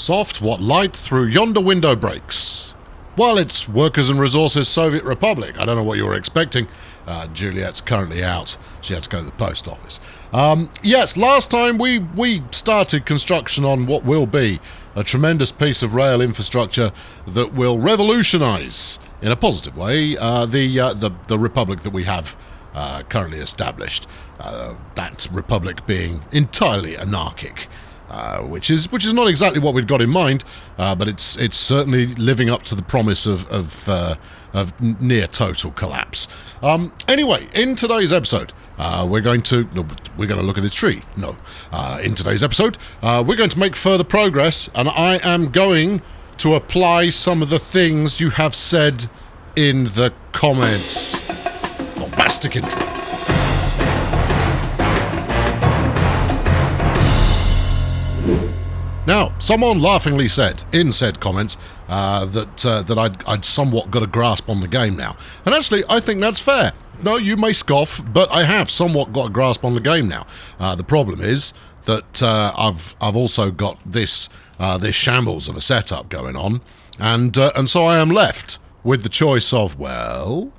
Soft, what light through yonder window breaks? Well, it's Workers and Resources Soviet Republic. I don't know what you were expecting. Juliet's currently out. She had to go to the post office. Yes, last time we started construction on what will be a tremendous piece of rail infrastructure that will revolutionise, in a positive way, the republic that we have currently established. That republic being entirely anarchic. Which is not exactly what we'd got in mind, but it's certainly living up to the promise of near total collapse. Anyway, in today's episode, we're going to look at this tree. No, in today's episode, we're going to make further progress, and I am going to apply some of the things you have said in the comments. Bombastic intro. Now, someone laughingly said in said comments that I'd somewhat got a grasp on the game now. And actually, I think that's fair. No, you may scoff, but I have somewhat got a grasp on the game now. The problem is that I've also got this shambles of a setup going on, and so I am left with the choice of, well,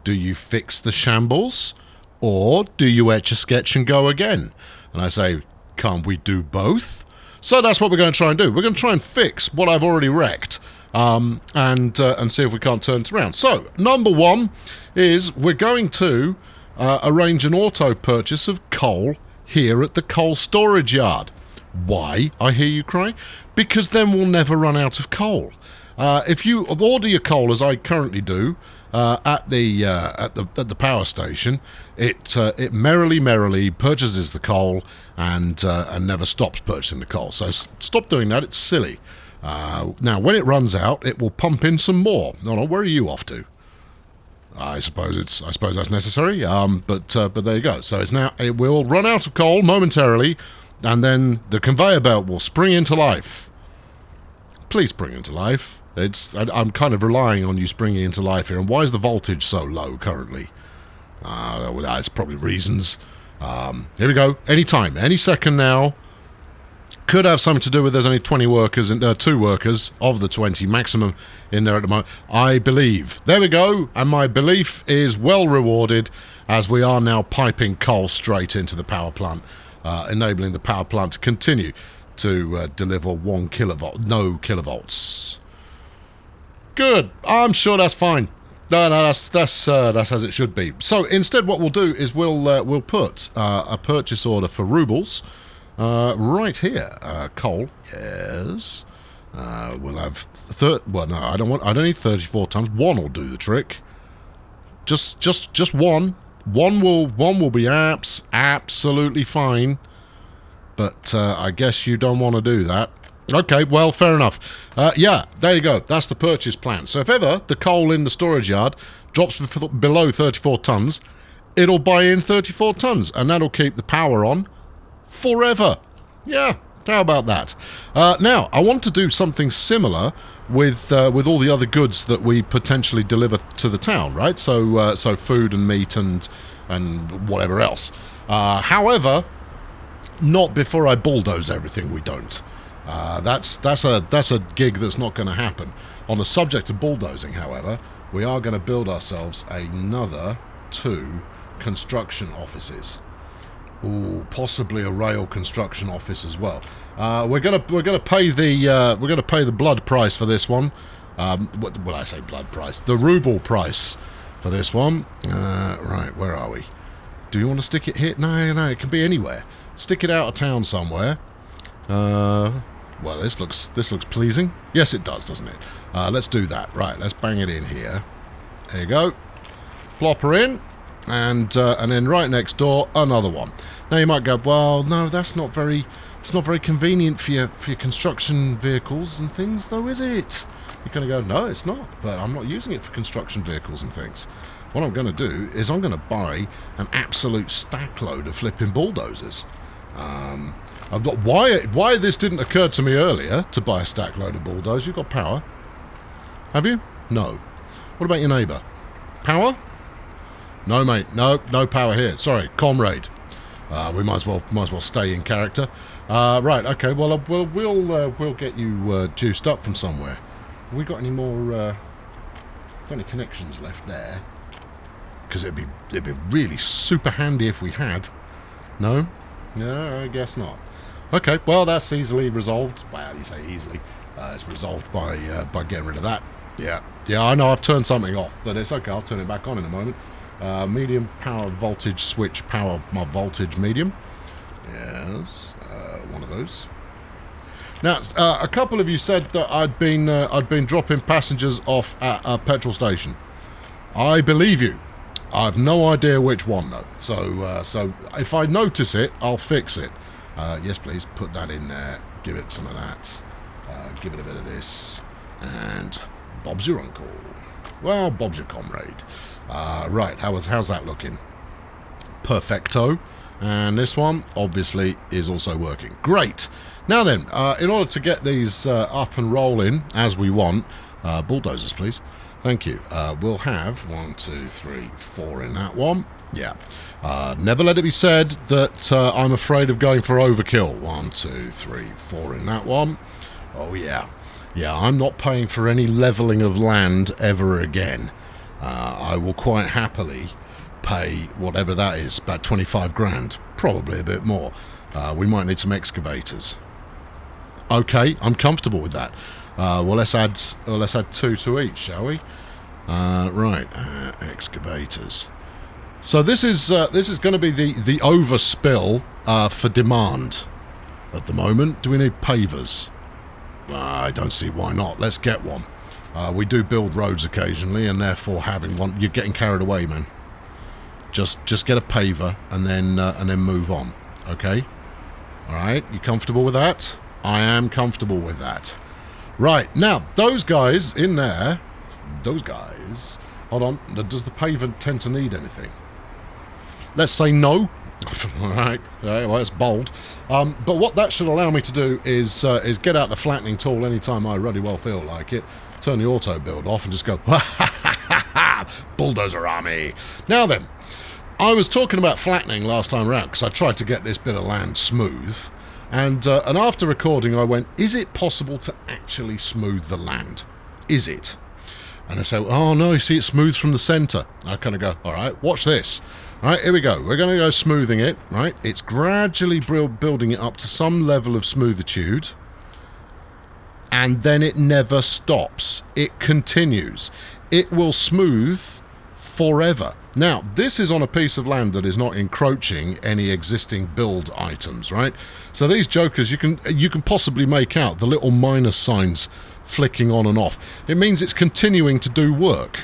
do you fix the shambles, or do you etch a sketch and go again? And I say, can't we do both? So that's what we're going to try and do. We're going to try and fix what I've already wrecked, and see if we can't turn it around. So, number one is we're going to arrange an auto purchase of coal here at the coal storage yard. Why, I hear you cry? Because then we'll never run out of coal. If you order your coal, as I currently do, at the power station, it merrily purchases the coal and never stops purchasing the coal. So stop doing that. It's silly. Now, when it runs out, it will pump in some more. No, where are you off to? I suppose that's necessary. But there you go. So it will run out of coal momentarily, and then the conveyor belt will spring into life. Please spring into life. I'm kind of relying on you springing into life here. And why is the voltage so low currently? That's probably reasons. Here we go. Any time, any second now. Could have something to do with there's only 20 workers and 2 workers of the 20 maximum in there at the moment. I believe. There we go. And my belief is well rewarded as we are now piping coal straight into the power plant, enabling the power plant to continue to deliver 1 kilovolt, no kilovolts. Good. I'm sure that's fine. No, that's as it should be. So instead, what we'll do is we'll put a purchase order for rubles right here. Coal, yes. We'll have well, no, I don't need 34 tons. 1 will do the trick. Just 1. One will be absolutely fine. But I guess you don't want to do that. Okay, well, fair enough. Yeah, there you go. That's the purchase plan. So if ever the coal in the storage yard drops below 34 tons, it'll buy in 34 tons, and that'll keep the power on forever. Yeah, how about that? Now, I want to do something similar with all the other goods that we potentially deliver to the town, right? So food and meat and whatever else. However, not before I bulldoze everything. We don't. That's a gig that's not going to happen. On the subject of bulldozing, however, we are going to build ourselves another 2 construction offices. Ooh, possibly a rail construction office as well. We're gonna pay the blood price for this one. Well, I say blood price, the ruble price for this one. Right, where are we? Do you want to stick it here? No, it can be anywhere. Stick it out of town somewhere. Well, this looks pleasing. Yes, it does, doesn't it? Let's do that. Right, let's bang it in here. There you go. Plop her in, and then right next door, another one. Now you might go, well, no, it's not very convenient for your construction vehicles and things, though, is it? You're going to go, no, it's not. But I'm not using it for construction vehicles and things. What I'm going to do is I'm going to buy an absolute stack load of flipping bulldozers. I've got why this didn't occur to me earlier to buy a stack load of bulldozers. You've got power, have you? No. What about your neighbour? Power? No, mate. No power here. Sorry, comrade. We might as well stay in character. Right, okay, well, we'll get you juiced up from somewhere. Have we got any more, got any connections left there? Because it'd be really super handy if we had. No? No, I guess not. Okay, well, that's easily resolved. Well, you say easily. It's resolved by getting rid of that. Yeah, I know I've turned something off, but it's okay. I'll turn it back on in a moment. Medium power voltage switch, power my voltage medium. Yes, one of those. Now, a couple of you said that I'd been dropping passengers off at a petrol station. I believe you. I've no idea which one though. So if I notice it, I'll fix it. Yes, please put that in there. Give it some of that. Give it a bit of this, and Bob's your uncle. Well, Bob's your comrade. Right, how's that looking? Perfecto. And this one, obviously, is also working. Great. Now then, in order to get these up and rolling as we want, bulldozers, please. Thank you. We'll have 1, 2, 3, 4 in that one. Yeah. Never let it be said that I'm afraid of going for overkill. 1, 2, 3, 4 in that one. Oh, yeah. Yeah, I'm not paying for any levelling of land ever again. I will quite happily pay whatever that is, about 25 grand, probably a bit more. We might need some excavators. Okay, I'm comfortable with that. Well, let's add 2 to each, shall we? Right, excavators. So this is going to be the overspill for demand at the moment. Do we need pavers? I don't see why not. Let's get one. We do build roads occasionally, and therefore having one, you're getting carried away, man. Just get a paver and then move on. Okay? All right. You comfortable with that? I am comfortable with that. Right. Now, those guys in there, those guys. Hold on. Does the paver tend to need anything? Let's say no. All right. Well, it's bold. But what that should allow me to do is get out the flattening tool anytime I really well feel like it. Turn the auto build off and just go, bulldozer army. Now then. I was talking about flattening last time around because I tried to get this bit of land smooth, and after recording I went, is it possible to actually smooth the land? Is it? And I said, oh no, you see it's smooth from the centre. I kind of go, all right, watch this. All right, here we go. We're going to go smoothing it, right? It's gradually building it up to some level of smoothitude, and then it never stops. It continues. It will smooth forever. Now, this is on a piece of land that is not encroaching any existing build items, right? So these jokers, you can possibly make out the little minus signs flicking on and off. It means it's continuing to do work.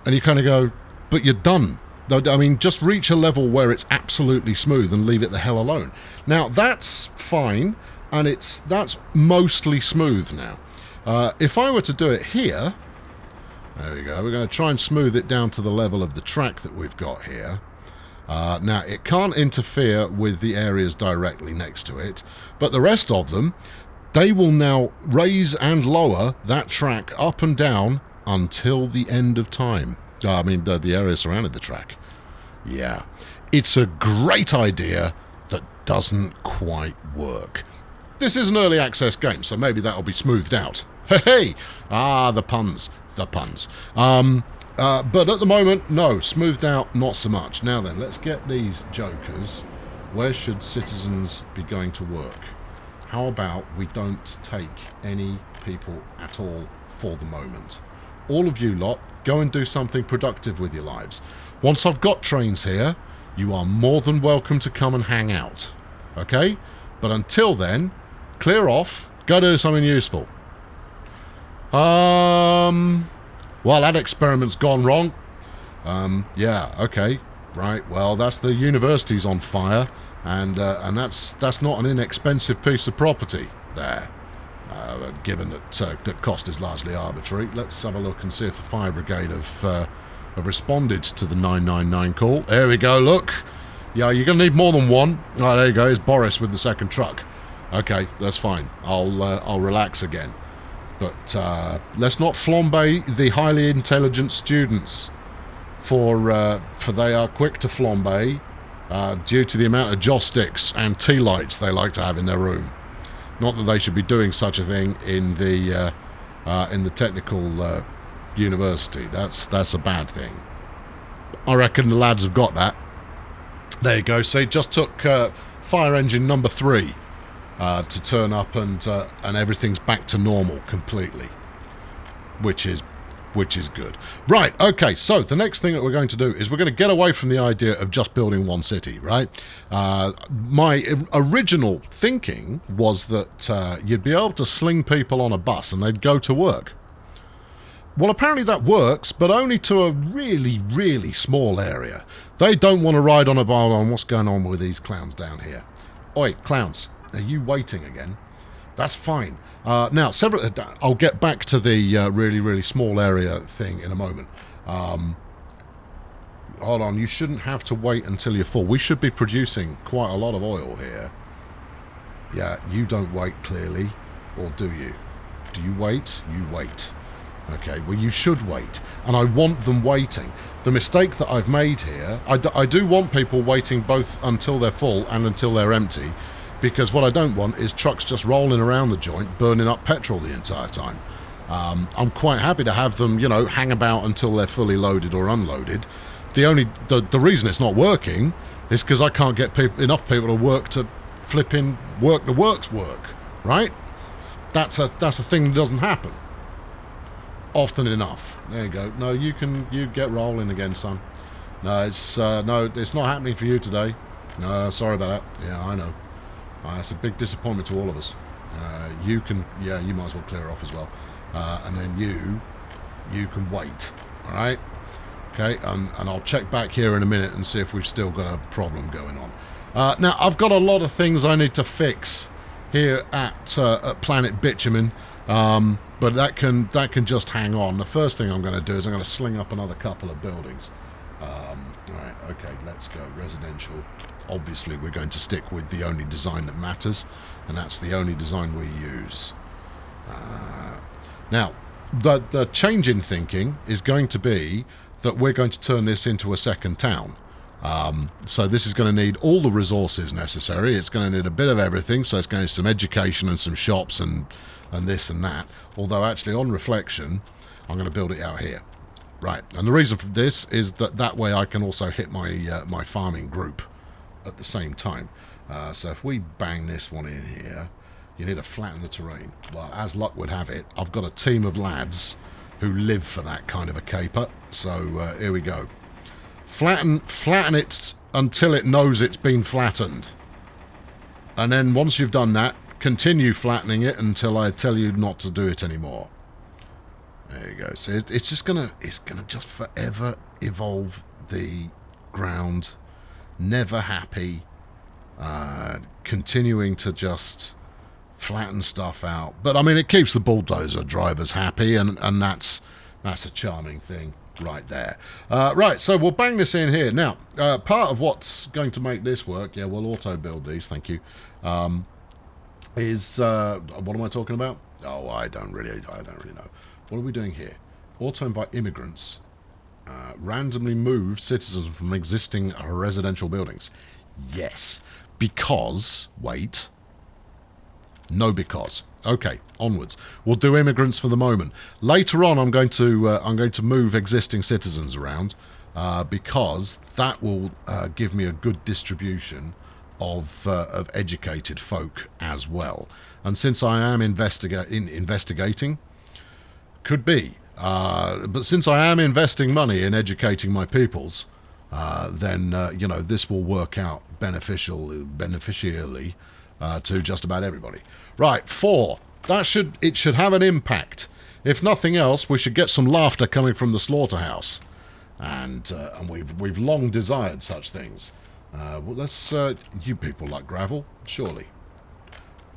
And you kind of go, but you're done. I mean, just reach a level where it's absolutely smooth and leave it the hell alone. Now, that's fine, and that's mostly smooth now. If I were to do it here... There we go. We're going to try and smooth it down to the level of the track that we've got here. Now, it can't interfere with the areas directly next to it, but the rest of them, they will now raise and lower that track up and down until the end of time. I mean, the area surrounding the track. Yeah. It's a great idea that doesn't quite work. This is an early access game, so maybe that'll be smoothed out. Hey! The puns. The puns. But at the moment, no. Smoothed out, not so much. Now then, let's get these jokers. Where should citizens be going to work? How about we don't take any people at all for the moment? All of you lot, go and do something productive with your lives. Once I've got trains here, you are more than welcome to come and hang out. Okay? But until then, clear off, go do something useful. Well, that experiment's gone wrong. Yeah, okay, right. Well, that's the university's on fire, and that's not an inexpensive piece of property there. Given that the cost is largely arbitrary, let's have a look and see if the fire brigade have responded to the 999 call. There we go. Look, yeah, you're gonna need more than one. Oh, there you go. It's Boris with the second truck. Okay, that's fine. I'll relax again. But let's not flambe the highly intelligent students, for they are quick to flambe, due to the amount of joss sticks and tea lights they like to have in their room. Not that they should be doing such a thing in the technical university. That's a bad thing. I reckon the lads have got that. There you go. See, it just took fire engine number 3 to turn up, and everything's back to normal completely, which is good. Right, okay, so the next thing that we're going to do is we're going to get away from the idea of just building one city, right? My original thinking was that you'd be able to sling people on a bus and they'd go to work. Well, apparently that works, but only to a really, really small area. They don't want to ride on a bar on what's going on with these clowns down here. Oi, clowns, are you waiting again? That's fine. Now, I'll get back to the really, really small area thing in a moment. Hold on, you shouldn't have to wait until you're full. We should be producing quite a lot of oil here. Yeah, you don't wait, clearly. Or do you? Do you wait? You wait. Okay, well, you should wait. And I want them waiting. The mistake that I've made here, I do want people waiting both until they're full and until they're empty. Because what I don't want is trucks just rolling around the joint, burning up petrol the entire time. I'm quite happy to have them, hang about until they're fully loaded or unloaded. The reason it's not working is because I can't get enough people to work to flipping work the works work, right? That's a thing that doesn't happen often enough. There you go. No, you get rolling again, son. No, it's not happening for you today. No, sorry about that. Yeah, I know. It's a big disappointment to all of us. You might as well clear off as well. And then you can wait. All right? Okay, and I'll check back here in a minute and see if we've still got a problem going on. Now, I've got a lot of things I need to fix here at Planet Bitumen, but that can just hang on. The first thing I'm going to do is I'm going to sling up another couple of buildings. All right, okay, let's go. Residential. Obviously, we're going to stick with the only design that matters, and that's the only design we use. Now, the change in thinking is going to be that we're going to turn this into a second town. So this is going to need all the resources necessary. It's going to need a bit of everything, so it's going to need some education and some shops and this and that. Although, actually, on reflection, I'm going to build it out here. Right, and the reason for this is that way I can also hit my farming group at the same time. So if we bang this one in here, you need to flatten the terrain. Well, as luck would have it, I've got a team of lads who live for that kind of a caper. So here we go. Flatten it until it knows it's been flattened. And then once you've done that, continue flattening it until I tell you not to do it anymore. There you go. So it's gonna just forever evolve the ground. Never happy, continuing to just flatten stuff out. But I mean, it keeps the bulldozer drivers happy, and that's a charming thing right there. Right, so we'll bang this in here now. Part of what's going to make this work, yeah, we'll auto build these. Thank you. Is what am I talking about? Oh, I don't really know. What are we doing here? Auto invite immigrants. Randomly move citizens from existing residential buildings. Yes, because wait. No, because. Okay, onwards. We'll do immigrants for the moment. Later on, I'm going to move existing citizens around because that will give me a good distribution of educated folk as well. And since I am investigating, could be. But since I am investing money in educating my peoples, then this will work out beneficially to just about everybody. Right, 4. It should have an impact. If nothing else, we should get some laughter coming from the slaughterhouse, and we've long desired such things. Well, let's. You people like gravel, surely.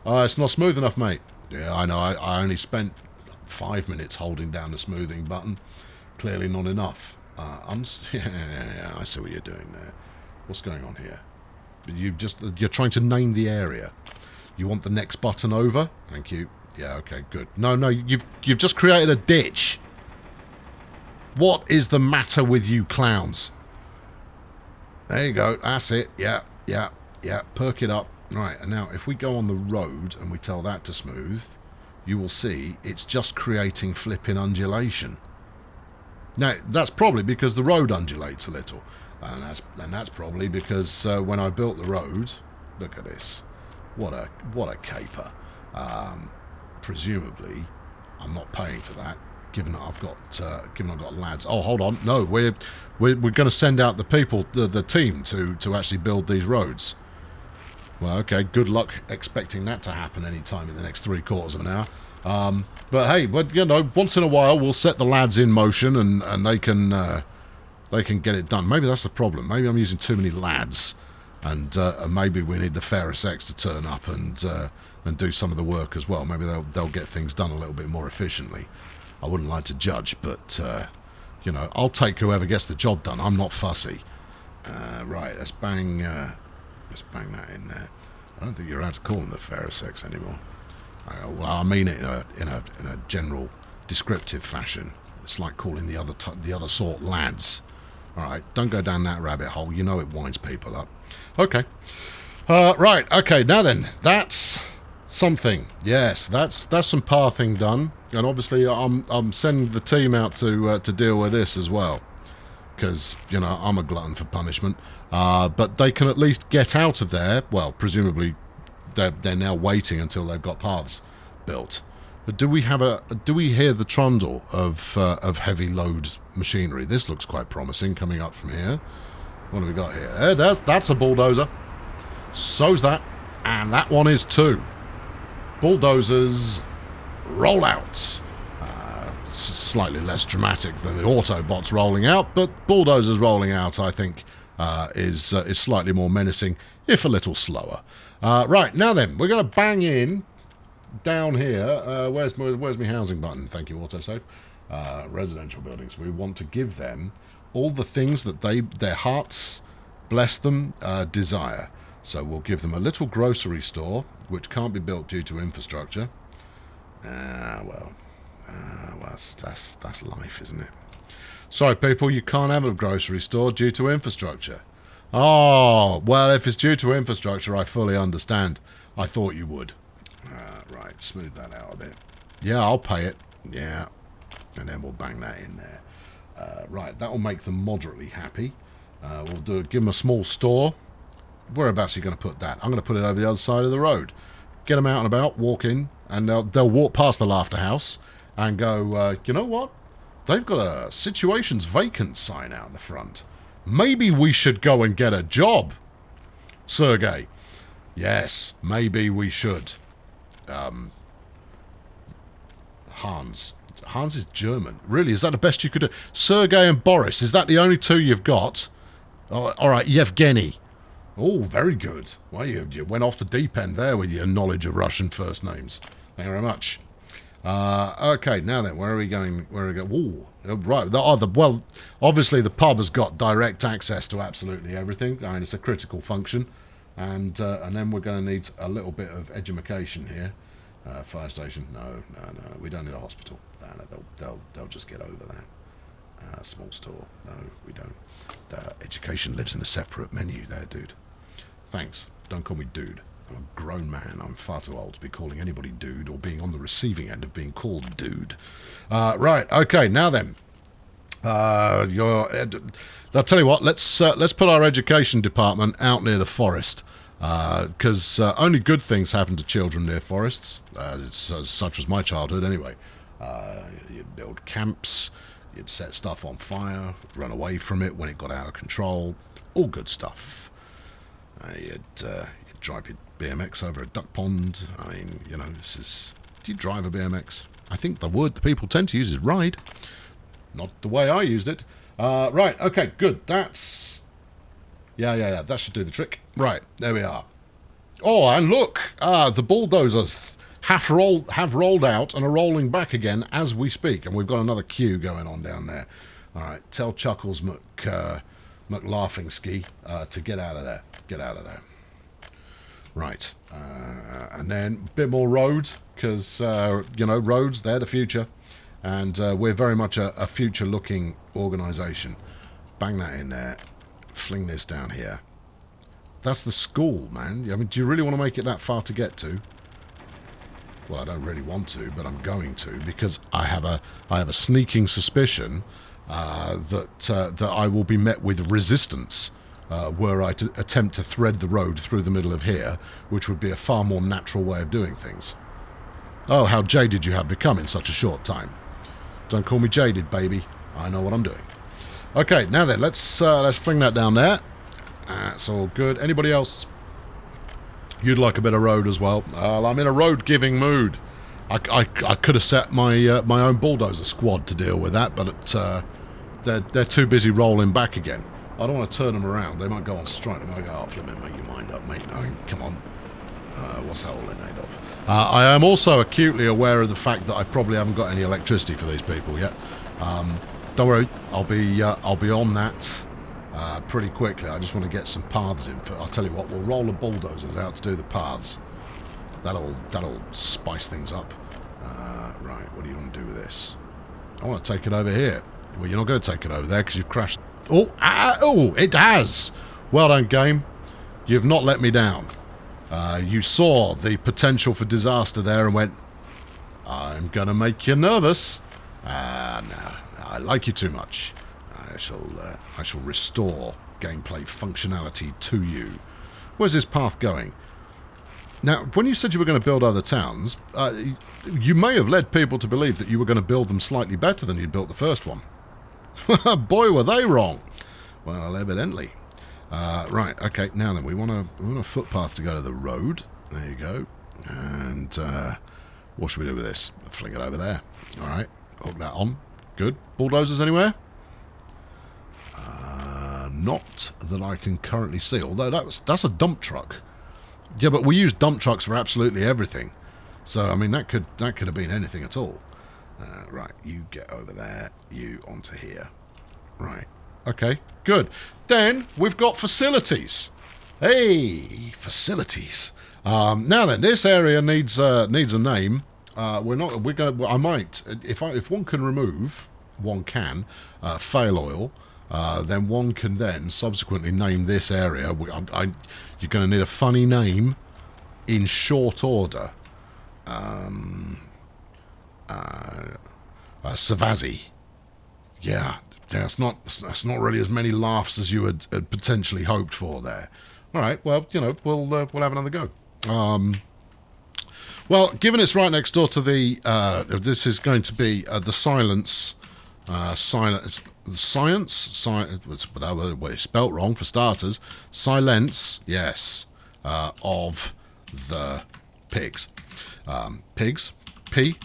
It's not smooth enough, mate. Yeah, I know. I only spent 5 minutes holding down the smoothing button. Clearly not enough. Yeah, I see what you're doing there. What's going on here? You're trying to name the area. You want the next button over? Thank you. Yeah, okay, good. No, you've just created a ditch. What is the matter with you clowns? There you go. That's it. Yeah, yeah, yeah. Perk it up. Right, and now if we go on the road and we tell that to smooth, you will see it's just creating flipping undulation. Now, that's probably because the road undulates a little. And that's probably because when I built the road, look at this. What a caper. Presumably, I'm not paying for that, given that I've got lads. Oh, hold on. No, we're going to send out the people, the team, to actually build these roads. Well, okay, good luck expecting that to happen any time in the next 3/4 of an hour. But hey, once in a while we'll set the lads in motion and they can get it done. Maybe that's the problem. Maybe I'm using too many lads, and maybe we need the fairer sex to turn up and do some of the work as well. Maybe they'll get things done a little bit more efficiently. I wouldn't like to judge, but I'll take whoever gets the job done. I'm not fussy. Right, let's bang that in there. I don't think you're allowed to call them the fairer sex anymore. Well, I mean it in a general descriptive fashion. It's like calling the other sort lads. All right, don't go down that rabbit hole. You know it winds people up. Okay. Right. Okay. Now then, that's something. Yes, that's some pathing done, and obviously I'm sending the team out to deal with this as well, because I'm a glutton for punishment. But they can at least get out of there. Well, presumably they're now waiting until they've got paths built. But do we hear the trundle of heavy load machinery? This looks quite promising coming up from here. What have we got here? That's a bulldozer. So's that, and that one is too. Bulldozers roll out. Slightly less dramatic than the Autobots rolling out, but bulldozers rolling out, I think, is slightly more menacing, if a little slower. Right, now then, we're going to bang in down here. Where's my housing button? Thank you, autosave. Residential buildings. We want to give them all the things that their hearts, bless them, desire. So we'll give them a little grocery store, which can't be built due to infrastructure. Well, that's life, isn't it? Sorry, people, you can't have a grocery store due to infrastructure. Oh, well, if it's due to infrastructure, I fully understand. I thought you would. Right, smooth that out a bit. Yeah, I'll pay it. Yeah, and then we'll bang that in there. Right, that will make them moderately happy. We'll give them a small store. Whereabouts are you going to put that? I'm going to put it over the other side of the road. Get them out and about, walk in, and they'll walk past the Laughter House and go, you know what? They've got a situations vacant sign out the front. Maybe we should go and get a job, Sergey. Yes, maybe we should. Hans. Hans is German. Really, is that the best you could do? Sergey and Boris, is that the only two you've got? Oh, all right, Yevgeny. Oh, very good. Well, you went off the deep end there with your knowledge of Russian first names. Thank you very much. Okay, now then, where are we going? Ooh, right. Well, obviously the pub has got direct access to absolutely everything. I mean, it's a critical function. And then we're going to need a little bit of edumacation here. Fire station? No. We don't need a hospital. No, they'll just get over that. Small store? No, we don't. Education lives in a separate menu there, dude. Thanks. Don't call me dude. I'm a grown man. I'm far too old to be calling anybody dude or being on the receiving end of being called dude. Right. Okay. Now then, I'll tell you what. Let's put our education department out near the forest, because only good things happen to children near forests. Such was my childhood, anyway. You'd build camps. You'd set stuff on fire. Run away from it when it got out of control. All good stuff. You'd drive your BMX over a duck pond. I mean, do you drive a BMX? I think the word the people tend to use is ride. Not the way I used it. Right, okay, good. That's... Yeah, that should do the trick. Right, there we are. Oh, and look! The bulldozers have rolled out and are rolling back again as we speak. And we've got another queue going on down there. All right, tell Chuckles McLaughingski to get out of there. Get out of there. Right, and then a bit more road, because, roads, they're the future, and we're very much a future-looking organisation. Bang that in there. fling this down here. That's the school, man. I mean, do you really want to make it that far to get to? Well, I don't really want to, but I'm going to, because I have a sneaking suspicion that I will be met with resistance were I to attempt to thread the road through the middle of here, which would be a far more natural way of doing things. Oh, how jaded you have become in such a short time. Don't call me jaded, baby. I know what I'm doing. Okay, now then, let's fling that down there. That's all good. Anybody else? You'd like a bit of road as well. I'm in a road-giving mood. I could have set my my own bulldozer squad to deal with that, but they're too busy rolling back again. I don't want to turn them around. They might go on strike. They might go, oh, Fleming, make your mind up, mate. No, come on. What's that all in aid of? I am also acutely aware of the fact that I probably haven't got any electricity for these people yet. Don't worry, I'll be on that pretty quickly. I just want to get some paths in. I'll tell you what, we'll roll the bulldozers out to do the paths. That'll spice things up. Right, what do you want to do with this? I want to take it over here. Well, you're not going to take it over there because you've crashed. Oh, it has. Well done, game. You've not let me down. You saw the potential for disaster there and went, I'm going to make you nervous. No, I like you too much. I shall restore gameplay functionality to you. Where's this path going? Now, when you said you were going to build other towns, you may have led people to believe that you were going to build them slightly better than you built the first one. Boy, were they wrong. Well, evidently. Right, okay, now then, we want a footpath to go to the road. There you go. And what should we do with this? Fling it over there. All right, hook that on. Good. Bulldozers anywhere? Not that I can currently see, although that's a dump truck. Yeah, but we use dump trucks for absolutely everything. So, I mean, that could have been anything at all. Right, you get over there, you onto here. Right, okay, good. Then we've got facilities. Hey, facilities. Now then, this area needs a name. I might, if one can remove, fail oil. Then one can then subsequently name this area. You're going to need a funny name in short order. Savazi. Yeah, that's not really as many laughs as you had potentially hoped for there. All right, well, we'll have another go. Well, given it's right next door to the, this is going to be the Science. Well, it's spelt wrong for starters. Silence, yes, of the pigs. Pigs, P.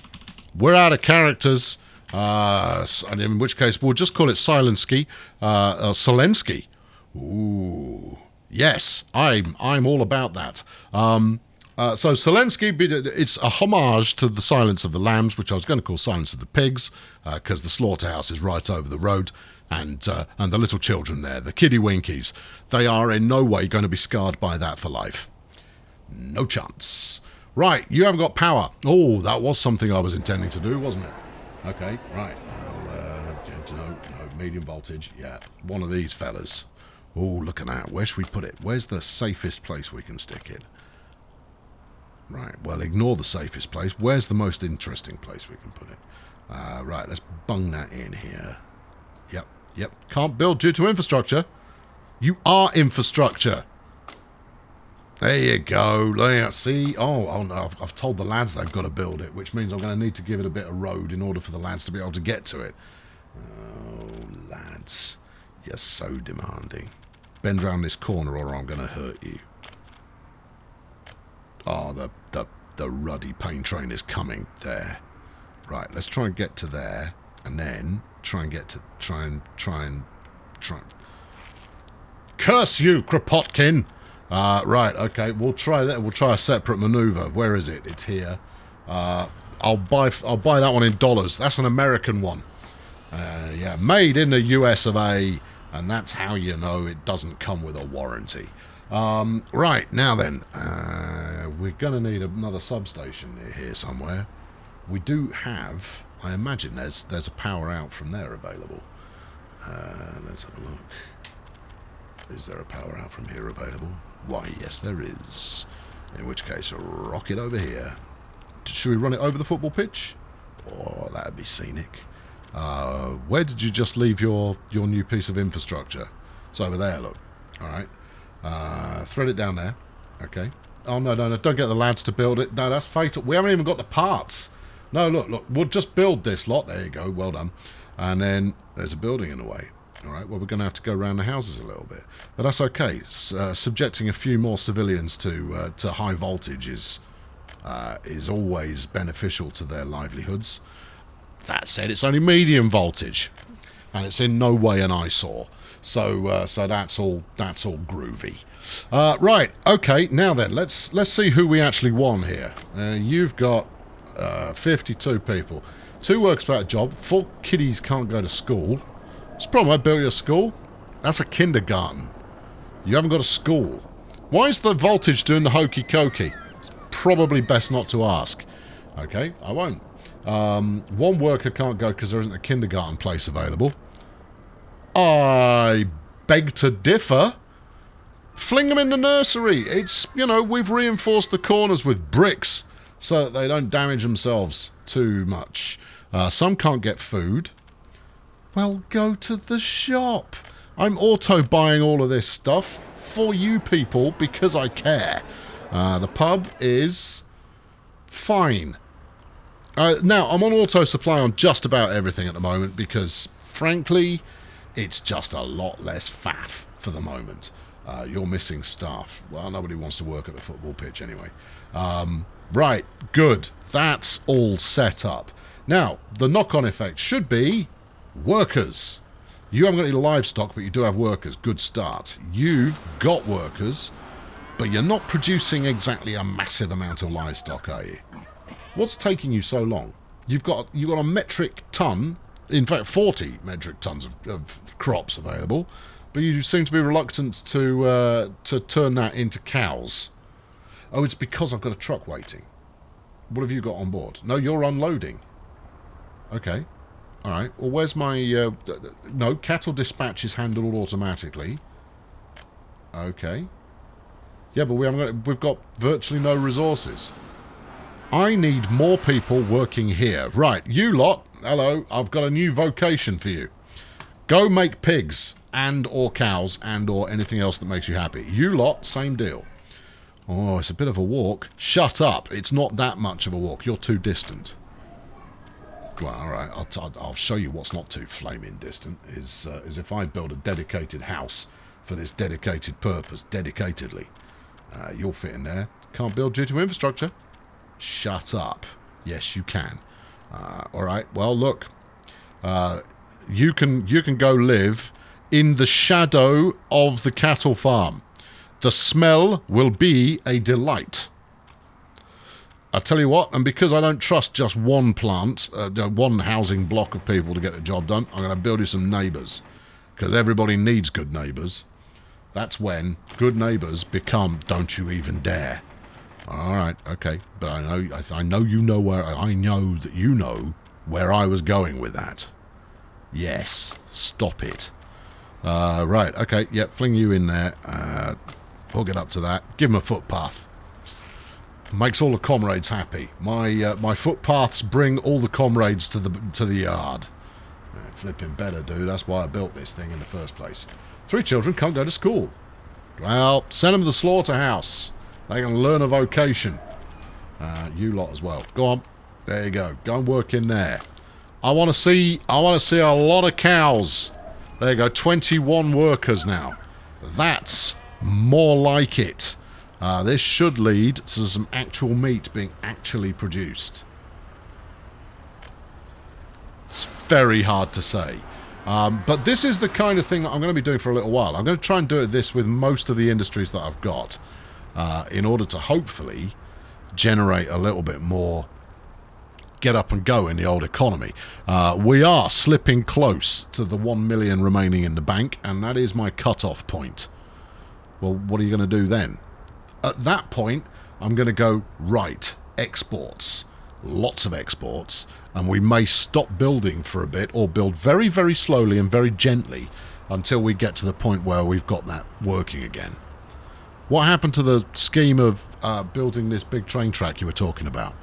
We're out of characters, and in which case we'll just call it Silensky, Selensky. Ooh, yes, I'm all about that. So Selensky, it's a homage to the Silence of the Lambs, which I was going to call Silence of the Pigs, because the slaughterhouse is right over the road, and the little children there, the kiddie winkies, they are in no way going to be scarred by that for life. No chance. Right, you haven't got power. Oh, that was something I was intending to do, wasn't it? Okay, right. No, medium voltage. Yeah, one of these fellas. Oh, look at that. Where should we put it? Where's the safest place we can stick it? Right, well, ignore the safest place. Where's the most interesting place we can put it? Right, let's bung that in here. Yep. Can't build due to infrastructure. You are infrastructure. There you go. See? Oh no, I've told the lads they've got to build it, which means I'm going to need to give it a bit of road in order for the lads to be able to get to it. Oh, lads. You're so demanding. Bend round this corner or I'm going to hurt you. Oh, the ruddy pain train is coming there. Right, let's try and get to there, and then try and curse you, Kropotkin! Right, okay, we'll try that. We'll try a separate maneuver. Where is it? It's here. I'll buy that one in dollars. That's an American one. Yeah, made in the US of A, and that's how you know it doesn't come with a warranty. Right, now then, we're going to need another substation near here somewhere. We do have, I imagine there's a power out from there available. Let's have a look. Is there a power out from here available? Why, yes, there is. In which case, rock it over here. Should we run it over the football pitch? Oh, that'd be scenic. Where did you just leave your new piece of infrastructure? It's over there, look. All right. Thread it down there. Okay. Oh, no, don't get the lads to build it. No, that's fatal. We haven't even got the parts. No, look, we'll just build this lot. There you go, well done. And then there's a building in the way. All right, well, we're going to have to go around the houses a little bit. But that's okay. Subjecting a few more civilians to high voltage is always beneficial to their livelihoods. That said, it's only medium voltage, and it's in no way an eyesore. So that's all groovy. Right, okay. Now then, let's see who we actually won here. You've got 52 people. 2 works without a job. 4 kiddies can't go to school. It's a problem. I built you a school. That's a kindergarten. You haven't got a school. Why is the voltage doing the hokey cokey? It's probably best not to ask. Okay, I won't. 1 worker can't go because there isn't a kindergarten place available. I beg to differ. Fling them in the nursery. It's, we've reinforced the corners with bricks so that they don't damage themselves too much. Some can't get food. Well, go to the shop. I'm auto-buying all of this stuff for you people because I care. The pub is fine. Now, I'm on auto-supply on just about everything at the moment because, frankly, it's just a lot less faff for the moment. You're missing staff. Well, nobody wants to work at the football pitch anyway. Right, good. That's all set up. Now, the knock-on effect should be workers. You haven't got any livestock, but you do have workers. Good start. You've got workers, but you're not producing exactly a massive amount of livestock, are you? What's taking you so long? You've got a metric ton, in fact 40 metric tons of crops available, but you seem to be reluctant to turn that into cows. Oh, it's because I've got a truck waiting. What have you got on board? No, you're unloading. Okay. All right. Well, where's my... no, cattle dispatch is handled automatically. Okay. Yeah, but we've got virtually no resources. I need more people working here. Right, you lot, hello, I've got a new vocation for you. Go make pigs and or cows and or anything else that makes you happy. You lot, same deal. Oh, it's a bit of a walk. Shut up. It's not that much of a walk. You're too distant. Well, all right, I'll show you what's not too flaming distant, is if I build a dedicated house for this dedicated purpose, dedicatedly. You'll fit in there. Can't build due to infrastructure. Shut up. Yes, you can. All right. Well, look. You can go live in the shadow of the cattle farm. The smell will be a delight. I tell you what, and because I don't trust just one plant, one housing block of people to get the job done, I'm going to build you some neighbours. Because everybody needs good neighbours. That's when good neighbours become don't you even dare. All right, okay, but I know you know where I know that you know where I was going with that. Yes, stop it. Right, okay, yep, fling you in there. Hook it up to that. Give him a footpath. Makes all the comrades happy. My footpaths bring all the comrades to the yard. Flipping better, dude. That's why I built this thing in the first place. 3 children can't go to school. Well, send them to the slaughterhouse. They can learn a vocation. You lot as well. Go on. There you go. Go and work in there. I want to see a lot of cows. There you go. 21 workers now. That's more like it. This should lead to some actual meat being actually produced. It's very hard to say. But this is the kind of thing that I'm going to be doing for a little while. I'm going to try and do this with most of the industries that I've got. In order to hopefully generate a little bit more get up and go in the old economy. We are slipping close to the 1 million remaining in the bank, and that is my cut-off point. Well, what are you going to do then? At that point, I'm going to go, right, exports. Lots of exports. And we may stop building for a bit, or build very, very slowly and very gently until we get to the point where we've got that working again. What happened to the scheme of building this big train track you were talking about?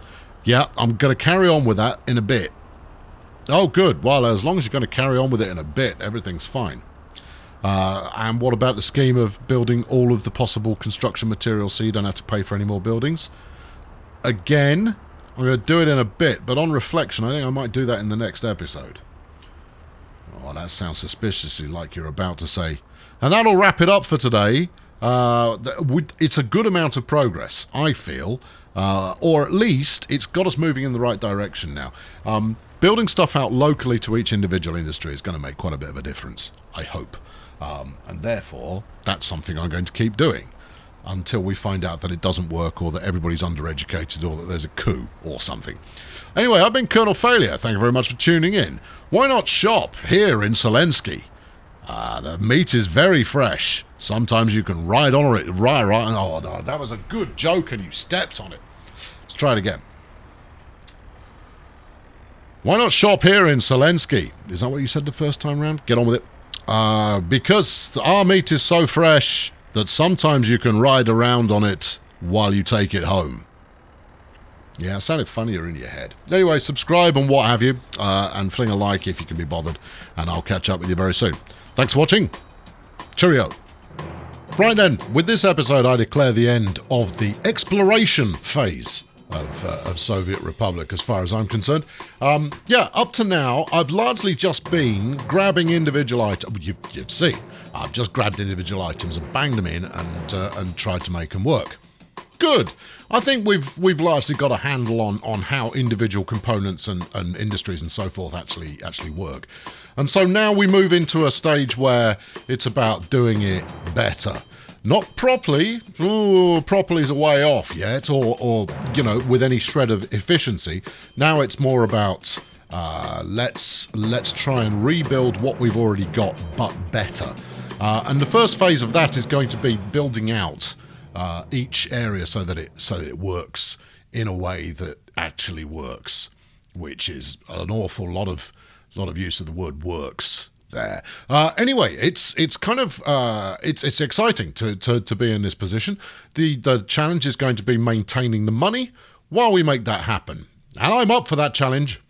Yeah, I'm going to carry on with that in a bit. Oh, good. Well, as long as you're going to carry on with it in a bit, everything's fine. And what about the scheme of building all of the possible construction materials so you don't have to pay for any more buildings? Again, I'm going to do it in a bit, but on reflection, I think I might do that in the next episode. Oh, that sounds suspiciously like you're about to say. And that'll wrap it up for today. It's a good amount of progress, I feel, or at least it's got us moving in the right direction now. Building stuff out locally to each individual industry is going to make quite a bit of a difference, I hope. And therefore, that's something I'm going to keep doing until we find out that it doesn't work, or that everybody's undereducated, or that there's a coup or something. Anyway, I've been Colonel Failure. Thank you very much for tuning in. Why not shop here in Zelensky? The meat is very fresh. Sometimes you can ride on it. Oh, no, that was a good joke and you stepped on it. Let's try it again. Why not shop here in Zelensky? Is that what you said the first time round? Get on with it. Because our meat is so fresh that sometimes you can ride around on it while you take it home. Yeah, it sounded funnier in your head. Anyway, subscribe and what have you, and fling a like if you can be bothered, and I'll catch up with you very soon. Thanks for watching. Cheerio. Right then, with this episode, I declare the end of the exploration phase of Soviet Republic, as far as I'm concerned. Up to now, I've largely just been grabbing individual items. You've seen, I've just grabbed individual items and banged them in and tried to make them work. Good. I think we've largely got a handle on how individual components and industries and so forth actually work. And so now we move into a stage where it's about doing it better. Not properly. Ooh, properly is a way off yet, or with any shred of efficiency. Now it's more about let's try and rebuild what we've already got, but better. And the first phase of that is going to be building out each area so that it works in a way that actually works, which is an awful lot of use of the word works there. Anyway, it's kind of it's exciting to be in this position. The challenge is going to be maintaining the money while we make that happen, and I'm up for that challenge.